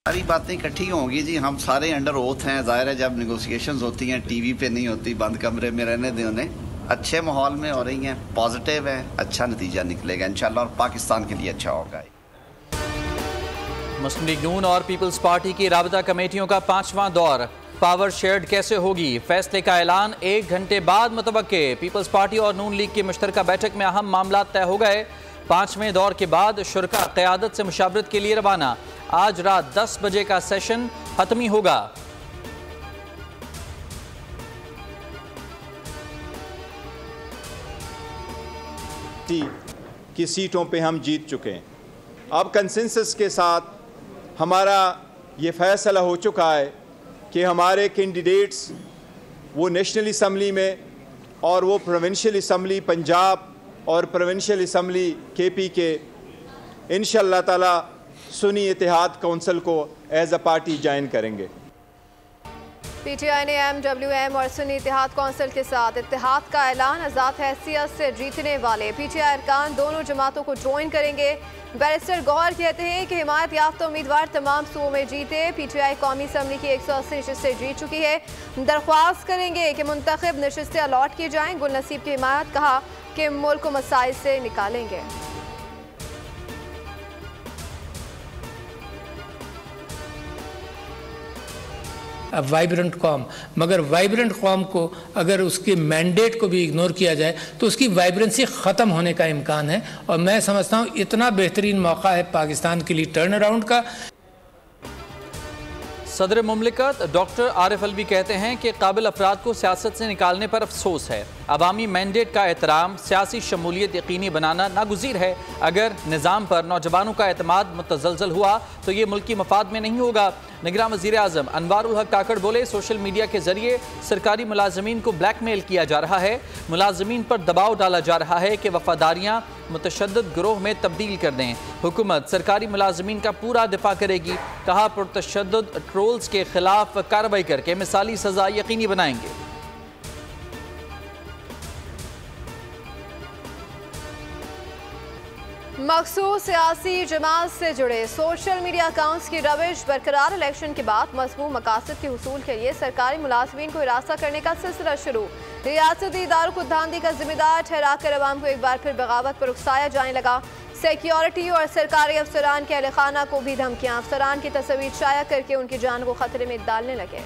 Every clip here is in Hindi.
सारी बातें इकट्ठी होंगी जी। हम सारे अंडर ओथ हैं। जाहिर है जब निगोशिएशंस होती हैं टीवी पे नहीं होती, बंद कमरे में रहने दें उन्हें। अच्छे माहौल में हो रही हैं, पॉजिटिव है, अच्छा नतीजा निकलेगा इंशाल्लाह और पाकिस्तान के लिए अच्छा होगा। मुस्लिम लीग नून और पीपल्स पार्टी की राबता कमेटियों का 5वां दौर पावर शेयर्ड कैसे होगी, फैसले का ऐलान 1 घंटे बाद मुतवक्के। पीपल्स पार्टी और नून लीग की मुश्तरका बैठक में अहम मामला तय हो गए। 5वें दौर के बाद शुरका क़यादत से मुशावरत के लिए रवाना। आज रात 10 बजे का सेशन खत्मी होगा। की सीटों पे हम जीत चुके हैं। अब कंसेंसस के साथ हमारा ये फैसला हो चुका है कि हमारे कैंडिडेट्स वो नेशनल असम्बली में और वो प्रोविंशियल असम्बली पंजाब और प्रोविंशियल असम्बली केपी के इंशाअल्लाह ताला सुन्नी इत्तेहाद काउंसिल को एज अ पार्टी ज्वाइन करेंगे। पीटीआई ने MWM और सुन्नी इत्तेहाद काउंसिल के साथ इत्तेहाद का ऐलान। आज़ाद हैसियत से जीतने वाले पीटीआई अरकान दोनों जमातों को ज्वाइन करेंगे। बैरिस्टर गौहर कहते हैं कि हिमायत याफ्ता उम्मीदवार तमाम सूबों में जीते। पीटीआई कौमी असम्बली की 180 नशिस्तें जीत चुकी है। दरख्वास्त करेंगे कि मुंतखब नशिस्तें अलॉट की जाएँ। गुल नसीब की हिमायत कहा कि मुल्क को मसाइल से निकालेंगे। वाइब्रेंट कौम, मगर वाइब्रेंट कौम को अगर उसके मैंडेट को भी इग्नोर किया जाए तो उसकी वाइब्रेंसी ख़त्म होने का इम्कान है। और मैं समझता हूँ इतना बेहतरीन मौका है पाकिस्तान के लिए टर्न अराउंड का। सदर मुमलिकत डॉक्टर आरिफ अलवी कहते हैं कि काबिल अफराद को सियासत से निकालने पर अफसोस है। अवामी मैंडेट का एहतराम, सियासी शमूलियत यकीनी बनाना नागुज़ीर है। अगर निज़ाम पर नौजवानों का एतमाद मुतज़लज़ल हुआ तो ये मुल्की मफाद में नहीं होगा। निगरान वज़ीर आज़म अनवारुल हक काकड़ बोले, सोशल मीडिया के जरिए सरकारी मुलाजमीन को ब्लैकमेल किया जा रहा है। मुलाजमीन पर दबाव डाला जा रहा है कि वफादारियाँ मुतशद्दिद गिरोह में तब्दील कर दें। हुकूमत सरकारी मुलाजमीन का पूरा दिफा करेगी। कहा, पुरतशद्दुद ट्रोल्स के खिलाफ कार्रवाई करके मिसाली सज़ा यकीनी बनाएंगे। मखसूस सियासी जमात से जुड़े सोशल मीडिया अकाउंट्स की रविश बरकरार। इलेक्शन के बाद मज़मूम मकासद के हुसूल के लिए सरकारी मुलाजमीन को हिरासत करने का सिलसिला शुरू। रियासती इदारों को धांधली का जिम्मेदार ठहरा कर अवाम को एक बार फिर बगावत पर उकसाया जाने लगा। सिक्योरिटी और सरकारी अफसरान के अहल खाना को भी धमकियां। अफसरान की तस्वीर शाया करके उनकी जान को खतरे में डालने लगे।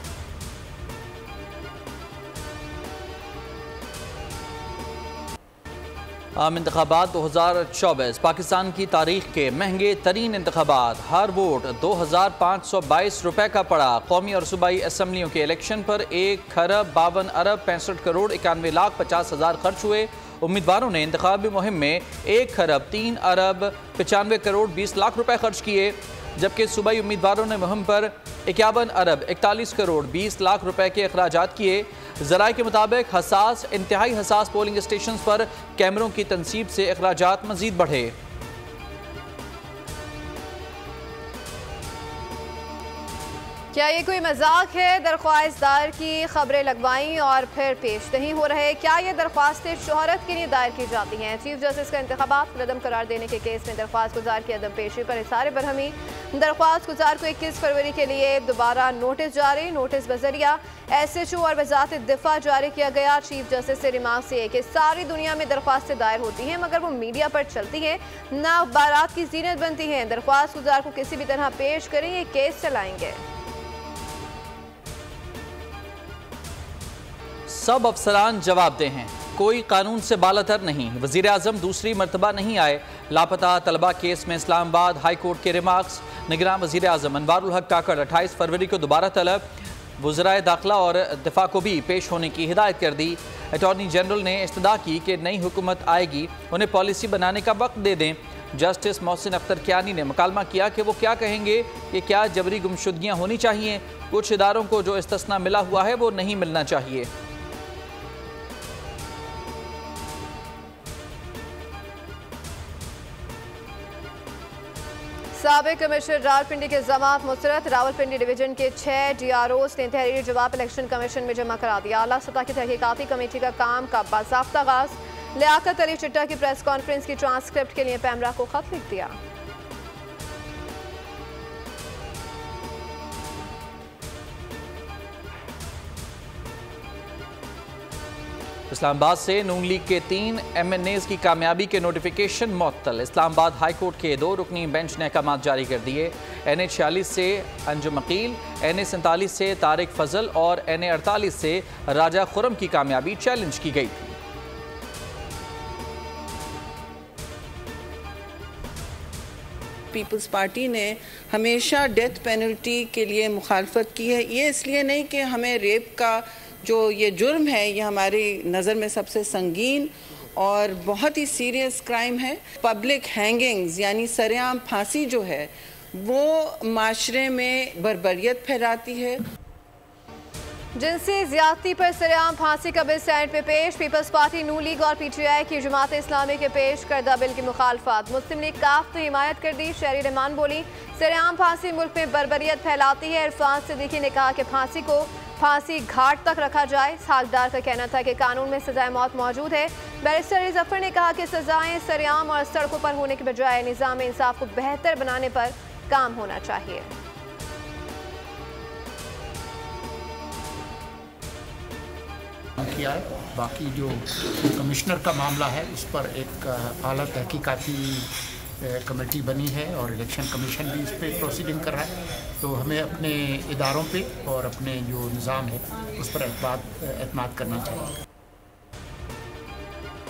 आम इंतखाबात 2024 पाकिस्तान की तारीख के महंगे तरीन इंतखाबात। हर वोट 2522 रुपए का पड़ा। कौमी और सूबाई असम्बलियों के इलेक्शन पर 1,52,65,91,50,000 खर्च हुए। उम्मीदवारों ने इंतखाबी मुहिम में 1,03,95,20,00,000 रुपए खर्च किए, जबकि सूबाई उम्मीदवारों ने मुहिम पर 51,41,20,00,000 रुपए के अखराजात किए। ज़राए के मुताबिक इंतहाई हसास पोलिंग स्टेशन पर कैमरों की तनसीब से अखराजात मजीद बढ़े। क्या ये कोई मजाक है? दरख्वास्त दायर की खबरें लगवाई और फिर पेश नहीं हो रहे। क्या ये दरख्वास्तें शोहरत के लिए दायर की जाती हैं? चीफ जस्टिस का इंतखाबात रदम करार देने के केस में दरख्वास्त गुजार की अदम पेशी पर इसारे बरहमी। दरख्वास्त गुजार को 21 फरवरी के लिए दोबारा नोटिस जारी। नोटिस बजरिया SHO और वजारत दिफा जारी किया गया। चीफ जस्टिस से रिमार्क्स ये कि सारी दुनिया में दरख्वास्तें दायर होती हैं, मगर वो मीडिया पर चलती हैं, ना अखबारात की जीनत बनती हैं। दरख्वास्त गुजार को किसी भी तरह पेश करें, ये केस चलाएंगे। सब अफसरान जवाबदेह हैं, कोई कानून से बालातर नहीं। वज़ीर आज़म दूसरी मरतबा नहीं आए। लापता तलबा केस में इस्लामाबाद हाई कोर्ट के रिमार्क्स। निगरान वज़ीर आज़म अनवारुल हक काकड़ 28 फरवरी को दोबारा तलब। वज़राए दाखिला और दिफा को भी पेश होने की हिदायत कर दी। अटॉर्नी जनरल ने इस्तदा की कि नई हुकूमत आएगी, उन्हें पॉलिसी बनाने का वक्त दे दें। जस्टिस मोहसिन अख्तर कियानी ने मुकालमा किया कि वो क्या कहेंगे कि क्या जबरी गुमशुदगियाँ होनी चाहिए। कुछ इदारों को जो इस्तिस्ना मिला हुआ है वो नहीं मिलना चाहिए। साबिक कमिश्नर रावलपिंडी के जमात मुसरत। रावलपिंडी डिवीजन के 6 DROs ने तहरीरी जवाब इलेक्शन कमीशन में जमा करा दिया। आला सतह की तहकीकाती कमेटी का काम का बाज़ाब्ता आगाज़। लियाकत अली चिट्टा की प्रेस कॉन्फ्रेंस की ट्रांसक्रिप्ट के लिए पैमरा को खत लिख दिया। इस्लामाबाद से नून लीग के 3 MNAs की कामयाबी के नोटिफिकेशन मुअत्तल। इस्लामाबाद हाई कोर्ट के 2 रुकनी बेंच ने अहकाम जारी कर दिए। NA 46 से अंजुम अकील, NA 47 से तारिक फजल और NA 48 से राजा खुरम की कामयाबी चैलेंज की गई थी। पीपल्स पार्टी ने हमेशा डेथ पेनल्टी के लिए मुखालफत की है। ये इसलिए नहीं कि हमें रेप का जो ये जुर्म है ये हमारी नज़र में सबसे संगीन और बहुत ही सीरियस क्राइम है। पब्लिक हैंगिंग्स यानी सरेआम फांसी जो है वो माशरे में बर्बरियत फैलाती है। जिनसी ज्यादती पर सरेआम फांसी का बिल सेनेट में पेश। पीपल्स पार्टी, नून लीग और PTI की जमात इस्लामी के पेश करदा बिल की मुखालफत। मुस्लिम लीग काफ ने हिमायत कर दी। शहरी रहमान बोली, सरेआम फांसी मुल्क में बर्बरियत फैलाती है। इरफान सिद्दीकी ने कहा कि फांसी को फांसी घाट तक रखा जाए। सागदार का कहना था कि कानून में सजाए मौत मौजूद है। बैरिस्टर जफर ने कहा कि सजाएं सरेआम और सड़कों पर होने के बजाय निज़ाम इंसाफ को बेहतर बनाने पर काम होना चाहिए। किया है। बाकी जो कमिश्नर का मामला है उस पर एक आला तहकीकाती कमेटी बनी है और इलेक्शन कमीशन भी इस पर प्रोसीडिंग कर रहा है। तो हमें अपने इदारों पे और अपने जो निज़ाम है उस पर एतमाद करना चाहिए।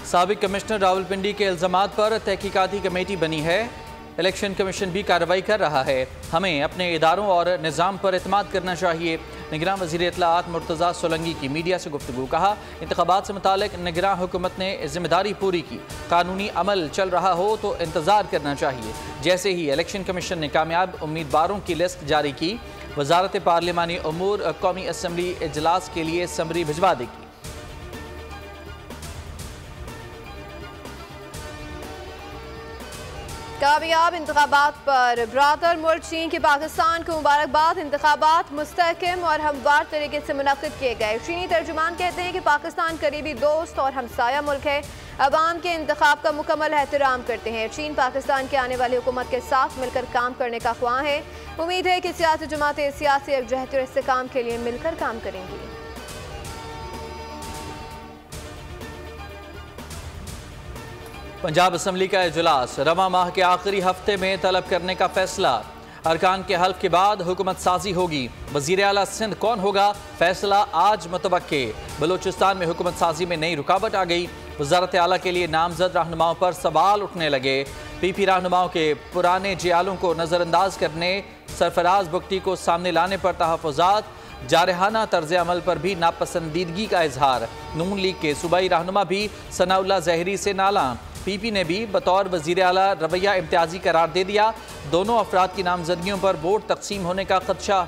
साबिक कमिश्नर रावलपिंडी के इल्ज़ामात पर तहकीकाती कमेटी बनी है। इलेक्शन कमीशन भी कार्रवाई कर रहा है। हमें अपने इदारों और निज़ाम पर एतमाद करना चाहिए। निगरान वज़ीर इत्तलाआत मुर्तज़ा सोलंकी की मीडिया से गुफ्तगू। कहा, इंतख़ाबात से मुतालिक निगरान हुकूमत ने जिम्मेदारी पूरी की। कानूनी अमल चल रहा हो तो इंतज़ार करना चाहिए। जैसे ही इलेक्शन कमीशन ने कामयाब उम्मीदवारों की लिस्ट जारी की, वज़ारत पार्लिमानी उमूर कौमी असम्बली इजलास के लिए समरी भिजवा देगी। कामयाब इंतखाबात पर ब्रादर मुल्क चीन की पाकिस्तान को मुबारकबाद। इंतखाबात मुस्तहकम और हमवार तरीके से मुनक्किद किए गए। चीनी तर्जुमान कहते हैं कि पाकिस्तान करीबी दोस्त और हमसाया मुल्क है। अवाम के इंतखाब का मुकम्मल एहतराम करते हैं। चीन पाकिस्तान के आने वाली हुकूमत के साथ मिलकर काम करने का ख्वाह है। उम्मीद है कि सियासी जमातें सियासी यकजहती और इस्तेहकाम के लिए मिलकर काम करेंगी। पंजाब असम्बली का इजलास रवा माह के आखिरी हफ्ते में तलब करने का फैसला। अरकान के हल्फ के बाद हुकूमत साजी होगी। वज़ीर आला सिंध कौन होगा, फैसला आज मुतवक्के। बलूचिस्तान में हुकूमत साजी में नई रुकावट आ गई। वज़ारत आला के लिए नामजद रहनुमाओं पर सवाल उठने लगे। PP रहनुमाओं के पुराने जियालों को नज़रअंदाज करने, सरफराज बुगटी को सामने लाने पर तहफ़्फ़ुज़ात, जारहाना तर्ज अमल पर भी नापसंदीदगी का इजहार। नून लीग के सूबाई रहनुमा भी सनाउल्लाह ज़हरी से नाला। PP ने भी बतौर वज़ीर आला रवैया इम्तियाजी करार दे दिया। दोनों अफराद की नामजदगियों पर वोट तकसीम होने का खदशा।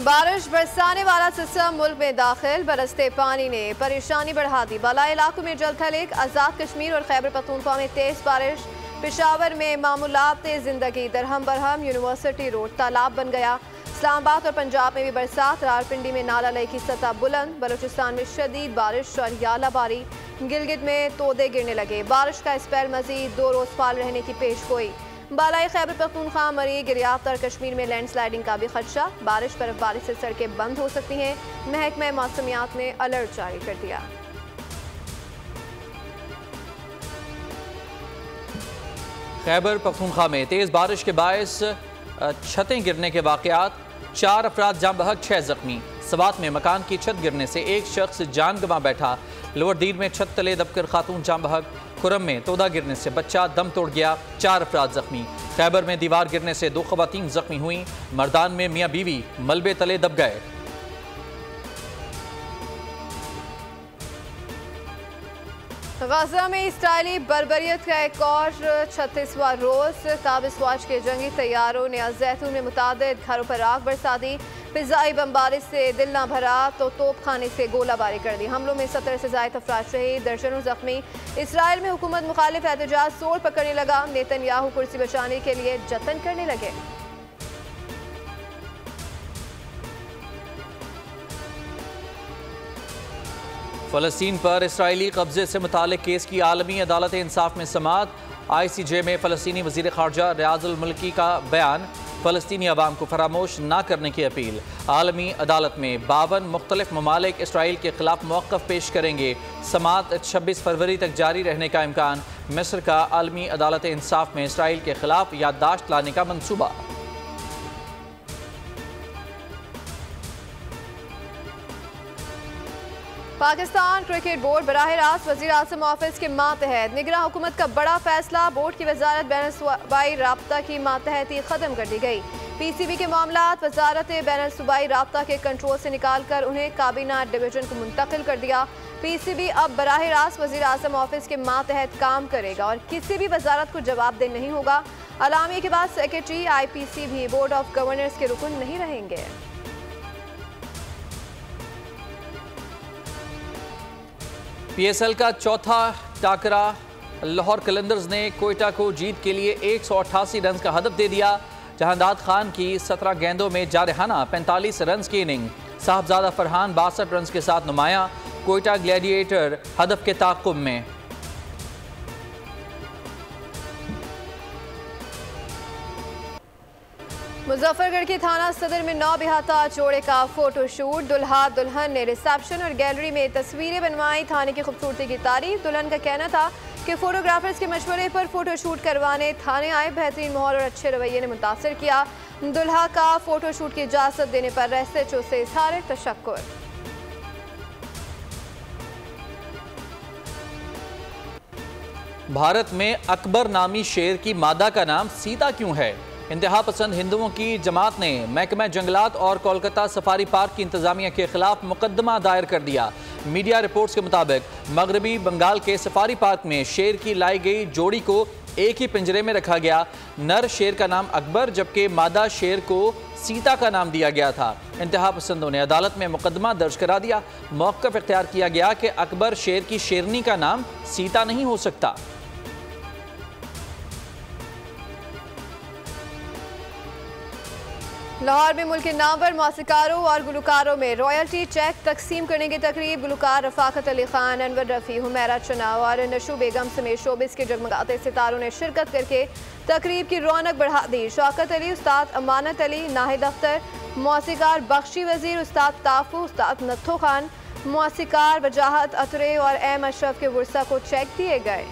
बारिश बरसाने वाला सिस्टम मुल्क में दाखिल। बरसते पानी ने परेशानी बढ़ा दी। बालाई इलाकों में जलथल। आज़ाद कश्मीर और खैबर पख्तूनख्वा में तेज बारिश। पेशावर में मामूलात जिंदगी दरहम बरहम। यूनिवर्सिटी रोड तालाब बन गया। इस्लामाबाद और पंजाब में भी बरसात। रावलपिंडी में नाला लई की सतह बुलंद। बलूचिस्तान में शदीद बारिश और यालाबारी। गिलगित में तोदे गिरने लगे। बारिश का स्पेल मजीद 2 रोज फाल रहने की पेशगोई। बालाई खैबर पख्तूनख्वा, मरी, गिरियाफ्त और कश्मीर में लैंडस्लाइडिंग का भी खदशा। बारिश बर्फबारी से सड़कें बंद हो सकती हैं। महकमा मौसमियात ने अलर्ट जारी कर दिया। खैबर पख्तूनख्वा में तेज बारिश के बायस छतें गिरने के वाकयात। 4 अफराद जाम बहक, 6 जख्मी। सवात में मकान की छत गिरने से एक शख्स जान गंवा बैठा। लोअर दीर में छत तले दबकर खातून जाम बहक। खुरम में तोदा गिरने से बच्चा दम तोड़ गया। 4 अफराद जख्मी। खैबर में दीवार गिरने से 2 खवातीन जख्मी हुई। मर्दान में मियाँ बीवी मलबे तले दब गए। गाजा में इसराइली बर्बरियत का एक और 36वां रोज। काबिज फौज के जंगी तैयारों ने जैतून में मुतादिद घरों पर आग बरसा दी। फिजाई बमबारी से दिल न भरा तो तोपखाने से गोलाबारी कर दी। हमलों में 17 से ज़ायद अफराद शहीद, दर्जनों जख्मी। इसराइल में हुकूमत मुखालिफ एहतजाज जोर पकड़ने लगा। नेतन्याहू कुर्सी बचाने के लिए जतन करने लगे। फ़लस्तीन पर इसराइली कब्जे से मुतालिक केस की आलमी अदालत इंसाफ में समाअत। ICJ में फ़लस्तीनी वज़ीर ख़ारजा रियाज़ुल मुल्की का बयान। फ़लस्तीनी अवाम को फरामोश ना करने की अपील। आलमी अदालत में 52 मुख्तलिफ ममालिक इसराइल के खिलाफ मौक़िफ़ पेश करेंगे। समाअत 26 फरवरी तक जारी रहने का इम्कान। मिस्र का आलमी अदालत इंसाफ में इसराइल के खिलाफ याददाश्त लाने का मंसूबा। पाकिस्तान क्रिकेट बोर्ड बराह रास्त वज़ीर आज़म ऑफिस के मातहत निगरां हुकूमत का बड़ा फैसला। बोर्ड की वजारत बैनुल-सूबाई राब्ता की मातहती ख़त्म कर दी गई। PCB के मामलात वजारत बैनुल-सूबाई राब्ता के कंट्रोल से निकाल कर उन्हें काबीना डिवीजन को मुंतकिल कर दिया। PCB अब बराह रास्त वज़ीर आज़म ऑफिस के मातहत काम करेगा और किसी भी वजारत को जवाबदेह नहीं होगा। अलामी के बाद सेक्रेटरी IPC भी बोर्ड ऑफ गवर्नर्स के रुकन नहीं रहेंगे। PSL का चौथा टाकरा। लाहौर कलंदर्स ने कोयटा को जीत के लिए 188 रन का हदफ दे दिया। जहांदाद खान की 17 गेंदों में जारहाना 45 रन की इनिंग। साहबजादा फरहान 62 रन के साथ नुमाया। कोयटा ग्लैडिएटर हदफ के ताक़ुब में। मुजफ्फरगढ़ के थाना सदर में 9 बिहाता जोड़े का फोटोशूट। दुल्हा दुल्हन ने रिसेप्शन और गैलरी में तस्वीरें बनवाई। थाने की खूबसूरती की तारीफ। दुल्हन का कहना था कि फोटोग्राफर्स के मशवरे पर फोटोशूट करवाने थाने आए। बेहतरीन माहौल और अच्छे रवैये ने मुतासर किया। दुल्हा का फोटोशूट की इजाज़त देने पर SHO से इज़हार तशक्कुर। भारत में अकबर नामी शेर की मादा का नाम सीता क्यों है? इंतहा पसंद हिंदुओं की जमात ने महकमा जंगलात और कोलकाता सफारी पार्क की इंतजामिया के खिलाफ मुकदमा दायर कर दिया। मीडिया रिपोर्ट्स के मुताबिक मगरबी बंगाल के सफारी पार्क में शेर की लाई गई जोड़ी को एक ही पिंजरे में रखा गया। नर शेर का नाम अकबर जबकि मादा शेर को सीता का नाम दिया गया था। इंतहा पसंदों ने अदालत में मुकदमा दर्ज करा दिया। मौक़िफ़ इख्तियार किया गया कि अकबर शेर की शेरनी का नाम सीता नहीं हो सकता। लाहौर में मुल्क के नामवर मौसीकारों और गुलकारों में रॉयल्टी चेक तकसीम करने की तकरीब। गुलकार रफाकत अली खान, अनवर रफ़ी, हुमैरा चनाव और नशू बेगम समेत शोबिस के जगमगाते सितारों ने शिरकत करके तकरीब की रौनक बढ़ा दी। शौकत अली, उस्ताद अमानत अली, नाहिद अख्तर, मौसीकार बख्शी वज़ीर, उस्ताद ताफू, उस्ताद नत्थो खान, मौसीकार वजाहत अतरे और एम अशरफ के वर्सा को चेक दिए गए।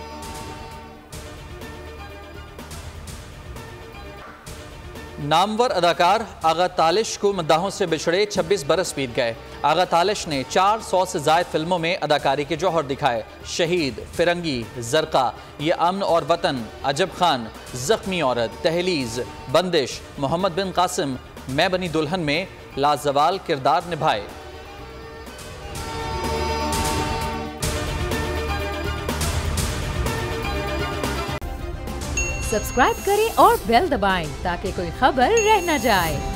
नामवर अदाकार आगा तालिश को मद्दाहों से बिछड़े 26 बरस बीत गए। आगा तालिश ने 400 से ज़ायद फिल्मों में अदाकारी के जौहर दिखाए। शहीद, फिरंगी, जरका, ये अमन और वतन, अजब खान, जख्मी औरत, तहलीज, बंदिश, मोहम्मद बिन कासिम, मैं बनी दुल्हन में लाजवाल किरदार निभाए। सब्सक्राइब करें और बेल दबाएं ताकि कोई खबर रह न जाए।